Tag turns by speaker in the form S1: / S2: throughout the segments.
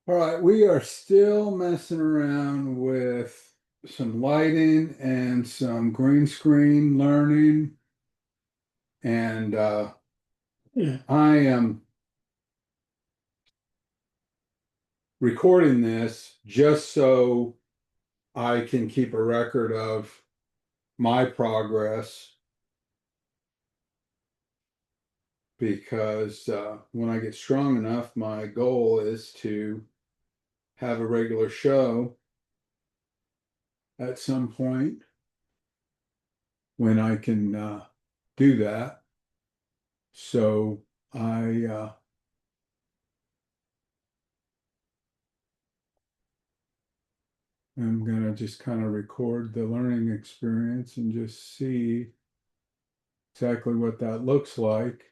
S1: All right, we are still messing around with some lighting and some green screen learning. And
S2: Yeah.
S1: I am recording this just so I can keep a record of my progress because when I get strong enough, my goal is to have a regular show at some point when I can do that. So I I'm gonna just kind of record the learning experience and just see exactly what that looks like.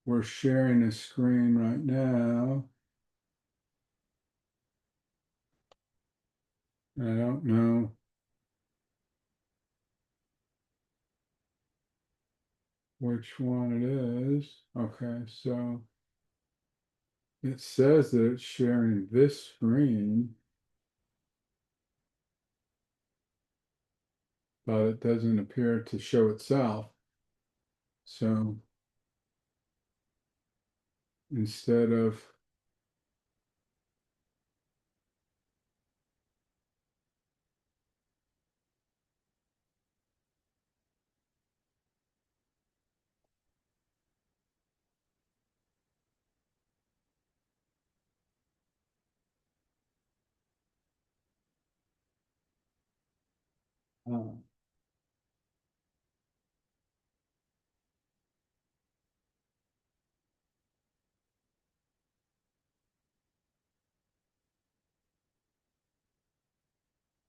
S1: We're sharing a screen right now. I don't know which one it is. Okay, so it says that it's sharing this screen, but it doesn't appear to show itself. So instead of uh,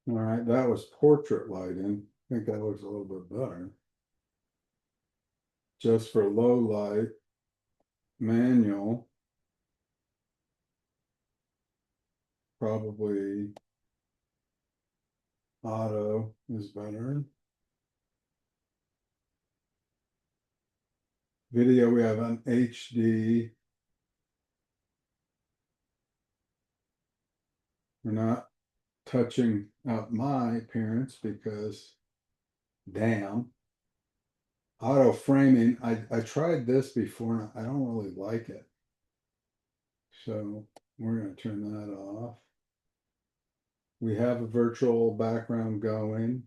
S1: all right, that was portrait lighting. I think that looks a little bit better. Just for low light, manual. Probably auto is better. Video, we have an HD. We're not touching up my appearance because damn. Auto framing, I tried this before and I don't really like it. So we're going to turn that off. We have a virtual background going.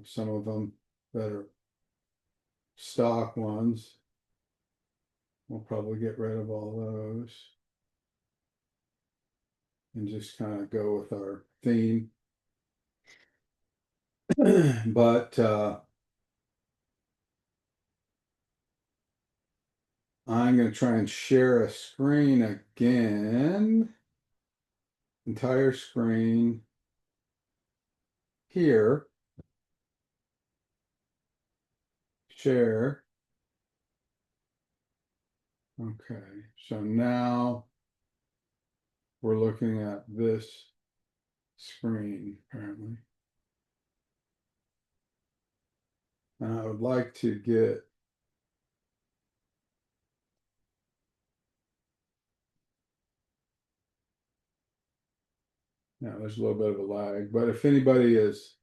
S1: Some of them that are stock ones. We'll probably get rid of all those and just kind of go with our theme. But I'm going to try and share a screen again. Entire screen here. Share. Okay, so now we're looking at this screen apparently. And I would like to get now there's a little bit of a lag, but if anybody is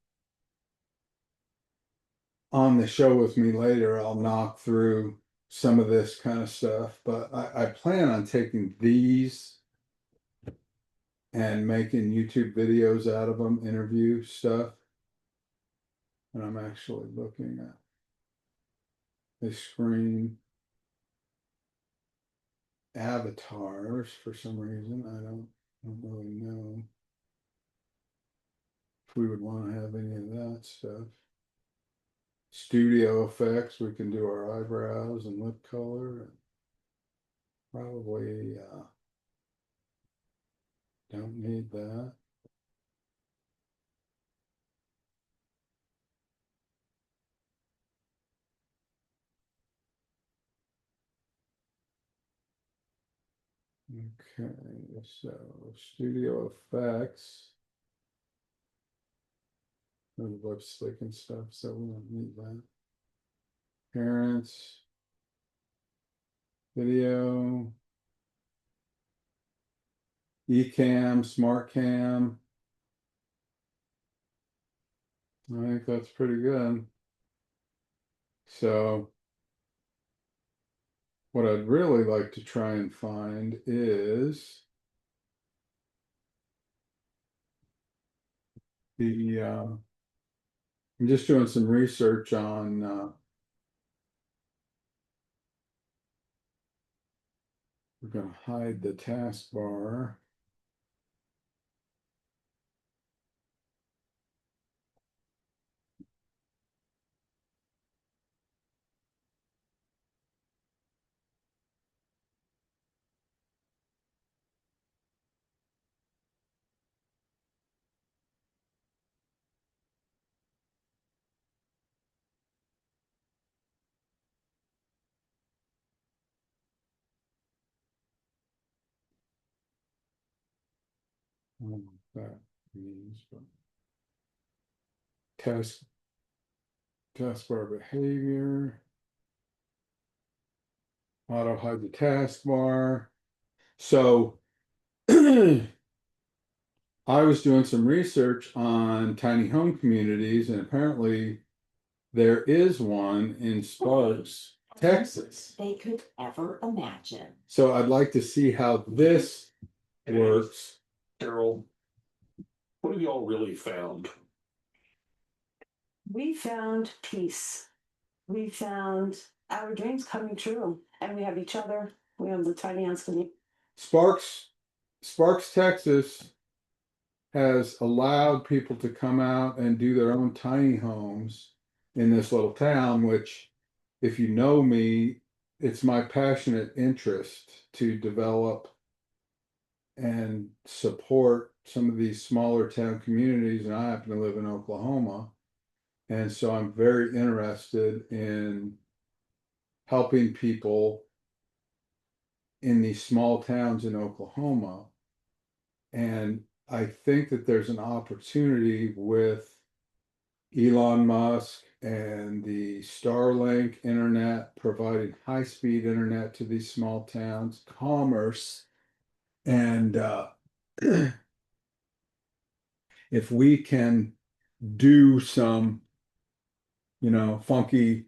S1: on the show with me later, I'll knock through some of this kind of stuff. But I plan on taking these and making YouTube videos out of them, interview stuff. And I'm actually looking at a screen avatars for some reason. I don't really know if we would want to have any of that stuff. Studio effects, we can do our eyebrows and lip color. Probably don't need that. Okay, so studio effects. And lipstick and stuff, so we don't need that. Parents, video, Ecamm, smart cam. I think that's pretty good. So what I'd really like to try and find is I'm just doing some research on we're going to hide the taskbar. I don't know what that means, but taskbar behavior, auto hide the taskbar. So I was doing some research on tiny home communities, and apparently there is one in Sparks, Texas.
S3: They could ever imagine.
S1: So I'd like to see how this works.
S2: Carol, what have y'all really found?
S3: We found peace. We found our dreams coming true. And we have each other. We have the tiny house.
S1: Sparks, Texas has allowed people to come out and do their own tiny homes in this little town, which, if you know me, it's my passionate interest to develop and support some of these smaller town communities. And I happen to live in Oklahoma. And so I'm very interested in helping people in these small towns in Oklahoma. And I think that there's an opportunity with Elon Musk and the Starlink internet providing high-speed internet to these small towns, commerce, and if we can do some, funky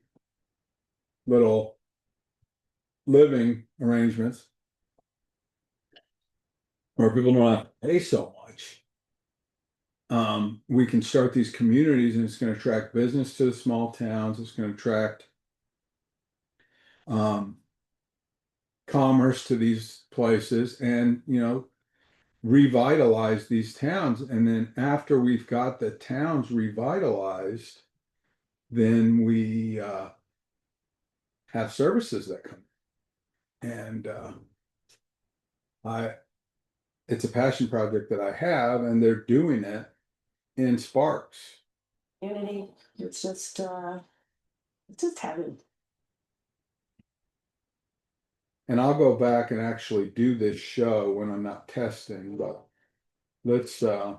S1: little living arrangements where people don't have to pay so much, we can start these communities, and it's going to attract business to the small towns. It's going to attract commerce to these places, and revitalize these towns. And then after we've got the towns revitalized, then we have services that come. And I it's a passion project that I have, and they're doing it in Sparks.
S3: Unity. It's just heaven.
S1: And I'll go back and actually do this show when I'm not testing, but let's kind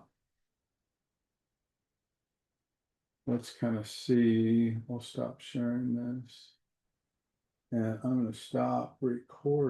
S1: of see. We'll stop sharing this. And I'm going to stop recording.